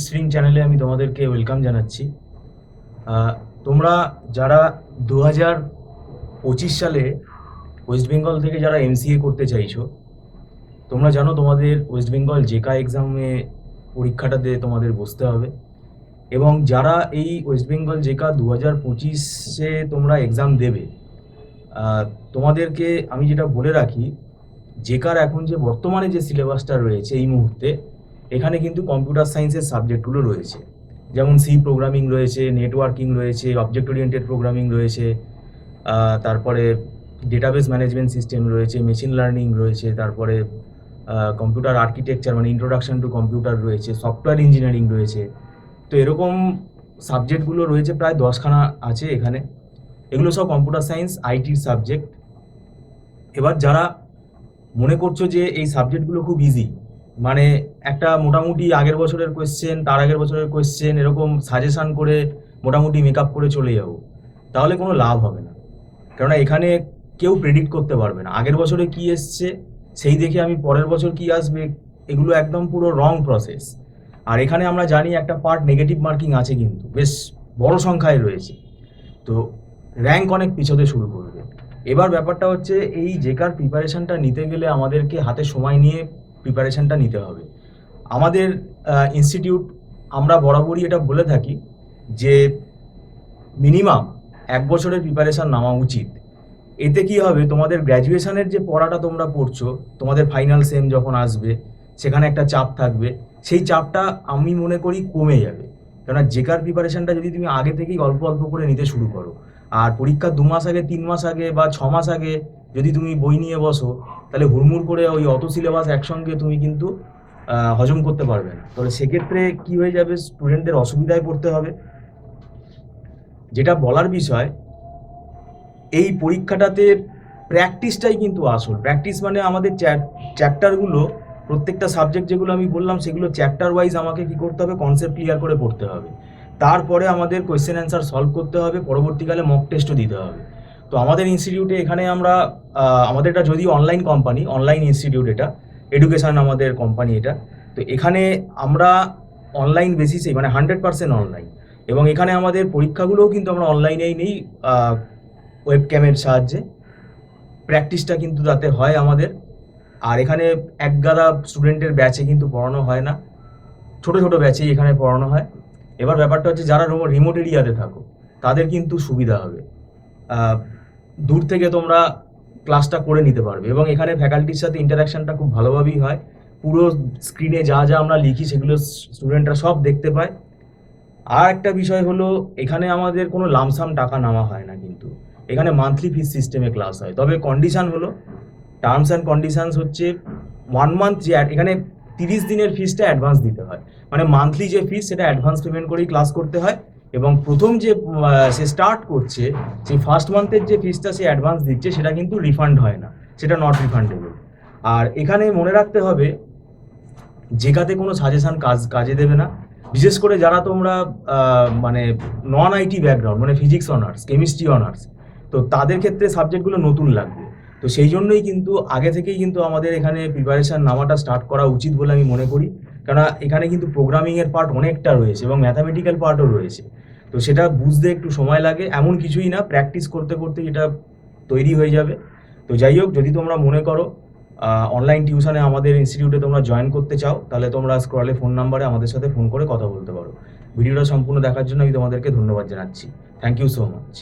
String চ্যানেলে আমি তোমাদেরকে ওয়েলকাম জানাচ্ছি। তোমরা যারা 2025 সালে ওয়েস্ট বেঙ্গল থেকে যারা এমসিএ করতে চাইছো, তোমরা জানো তোমাদের ওয়েস্ট বেঙ্গল জেকা এক্সামে পরীক্ষাটাতে তোমাদের বসতে হবে। এবং যারা এই ওয়েস্ট বেঙ্গল জেকা 2025-এ তোমরা এক্সাম দেবে, তোমাদেরকে আমি যেটা বলে রাখি, জেকার এখন যে বর্তমানে যে সিলেবাসটা রয়েছে এই মুহূর্তে, এখানে কিন্তু কম্পিউটার সায়েন্সের সাবজেক্টগুলো রয়েছে, যেমন সি প্রোগ্রামিং রয়েছে, নেটওয়ার্কিং রয়েছে, অবজেক্ট ওরিয়েন্টেড প্রোগ্রামিং রয়েছে, তারপরে ডেটাবেস ম্যানেজমেন্ট সিস্টেম রয়েছে, মেশিন লার্নিং রয়েছে, তারপরে কম্পিউটার আর্কিটেকচার মানে ইন্ট্রোডাকশন টু কম্পিউটার রয়েছে, সফটওয়্যার ইঞ্জিনিয়ারিং রয়েছে। তো এরকম সাবজেক্টগুলো রয়েছে, প্রায় 10খানা আছে এখানে। এগুলো সব কম্পিউটার সায়েন্স আইটির সাবজেক্ট। এবার যারা মনে করছো যে এই সাবজেক্টগুলো খুব ইজি, মানে একটা মোটামুটি আগের বছরের কোয়েশ্চেন, তার আগের বছরের কোয়েশ্চেন, এরকম সাজেশান করে মোটামুটি মেকআপ করে চলে যাবো, তাহলে কোনো লাভ হবে না। কেননা এখানে কেউ প্রেডিক্ট করতে পারবে না আগের বছরে কি এসছে সেই দেখে আমি পরের বছর কি আসবে, এগুলো একদম পুরো রং প্রসেস। আর এখানে আমরা জানি একটা পার্ট নেগেটিভ মার্কিং আছে, কিন্তু বেশ বড় সংখ্যায় রয়েছে, তো র্যাঙ্ক অনেক পিছোতে শুরু করবে। এবার ব্যাপারটা হচ্ছে, এই জেকার প্রিপারেশনটা নিতে গেলে আমাদেরকে হাতে সময় নিয়ে প্রিপারেশনটা নিতে হবে। আমাদের ইনস্টিটিউট আমরা বরাবরই এটা বলে থাকি যে মিনিমাম 1 বছরের প্রিপারেশন নেওয়া উচিত। এতে কি হবে, তোমাদের গ্র্যাজুয়েশনের যে পড়াটা তোমরা পড়ছো, তোমাদের ফাইনাল সেম যখন আসবে সেখানে একটা চাপ থাকবে, সেই চাপটা আমি মনে করি কমে যাবে। কেননা জেকার প্রিপারেশনটা যদি তুমি আগে থেকেই অল্প অল্প করে নিতে শুরু করো, আর পরীক্ষার 2 মাস আগে, 3 মাস আগে বা 6 মাস আগে যদি তুমি বই নিয়ে বসো, তাহলে হুড়মুড় করে ওই অত সিলেবাস একসঙ্গে তুমি কিন্তু হজম করতে পারবে না। তাহলে সেক্ষেত্রে কি হয়ে যাবে, স্টুডেন্টদের অসুবিধায় পড়তে হবে। যেটা বলার বিষয়, এই পরীক্ষাটাতে প্র্যাকটিসটাই কিন্তু আসল। প্র্যাকটিস মানে আমাদের চ্যাপ্টারগুলো, প্রত্যেকটা সাবজেক্ট যেগুলো আমি বললাম সেগুলো চ্যাপ্টার ওয়াইজ আমাকে কি করতে হবে, কনসেপ্ট ক্লিয়ার করে পড়তে হবে। তারপরে আমাদের কোয়েশ্চেন অ্যান্সার সলভ করতে হবে, পরবর্তীকালে মক টেস্টও দিতে হবে। তো আমাদের ইনস্টিটিউটে এখানে আমরা আমাদের এটা যদিও অনলাইন কোম্পানি, অনলাইন ইনস্টিটিউট, এটা এডুকেশান আমাদের কোম্পানি এটা। তো এখানে আমরা অনলাইন বেসিসেই, মানে 100% অনলাইন, এবং এখানে আমাদের পরীক্ষাগুলোও কিন্তু আমরা অনলাইনেই নেই, ওয়েবক্যামের সাহায্যে। প্র্যাকটিসটা কিন্তু তাতে হয় আমাদের। আর এখানে একগাদা স্টুডেন্টের ব্যাচে কিন্তু পড়ানো হয় না, ছোট ছোট ব্যাচেই এখানে পড়ানো হয়। এবার ব্যাপারটা হচ্ছে, যারা রিমোট এরিয়াতে থাকো তাদের কিন্তু সুবিধা হবে, দূর থেকে তোমরা ক্লাসটা করে নিতে পারবে, এবং এখানে ফ্যাকাল্টির সাথে ইন্টারাকশনটা খুব ভালোভাবেই হয়। পুরো স্ক্রিনে যা যা আমরা লিখি সেগুলো স্টুডেন্টরা সব দেখতে পায়। আর একটা বিষয় হলো, এখানে আমাদের কোনো লামসাম টাকা নেওয়া হয় না, কিন্তু এখানে মান্থলি ফিস সিস্টেমে ক্লাস হয়। তবে কন্ডিশন হলো, টার্মস অ্যান্ড কন্ডিশনস হচ্ছে 1 মান্থ যে এখানে 30 দিনের ফিসটা অ্যাডভান্স দিতে হয়, মানে মান্থলি যে ফিস সেটা অ্যাডভান্স পেমেন্ট করেই ক্লাস করতে হয়। এবং প্রথম যে সে স্টার্ট করছে, সেই ফার্স্ট মান্থের যে ফিসটা সে অ্যাডভান্স দিচ্ছে, সেটা কিন্তু রিফান্ড হয় না, সেটা নট রিফান্ডেবল। আর এখানে মনে রাখতে হবে, জেকাতে কোনো সাজেশন কাজে দেবে না। বিশেষ করে যারা তোমরা মানে নন আইটি ব্যাকগ্রাউন্ড, মানে ফিজিক্স অনার্স, কেমিস্ট্রি অনার্স, তো তাদের ক্ষেত্রে সাবজেক্টগুলো নতুন লাগবে। তো সেই জন্যই কিন্তু আগে থেকেই কিন্তু আমাদের এখানে প্রিপারেশান নেওয়াটা স্টার্ট করা উচিত বলে আমি মনে করি। কেননা এখানে কিন্তু প্রোগ্রামিংয়ের পার্ট অনেকটা রয়েছে এবং ম্যাথামেটিক্যাল পার্টও রয়েছে। তো সেটা বুঝতে একটু সময় লাগে, এমন কিছুই না, প্র্যাকটিস করতে করতে এটা তৈরি হয়ে যাবে। তো যাই হোক, যদি তোমরা মনে করো অনলাইন টিউশনে আমাদের ইনস্টিটিউটে তোমরা জয়েন করতে চাও, তাহলে তোমরা স্ক্রলে ফোন নাম্বারে আমাদের সাথে ফোন করে কথা বলতে পারো। ভিডিওটা সম্পূর্ণ দেখার জন্য আমি তোমাদেরকে ধন্যবাদ জানাচ্ছি। Thank you so much.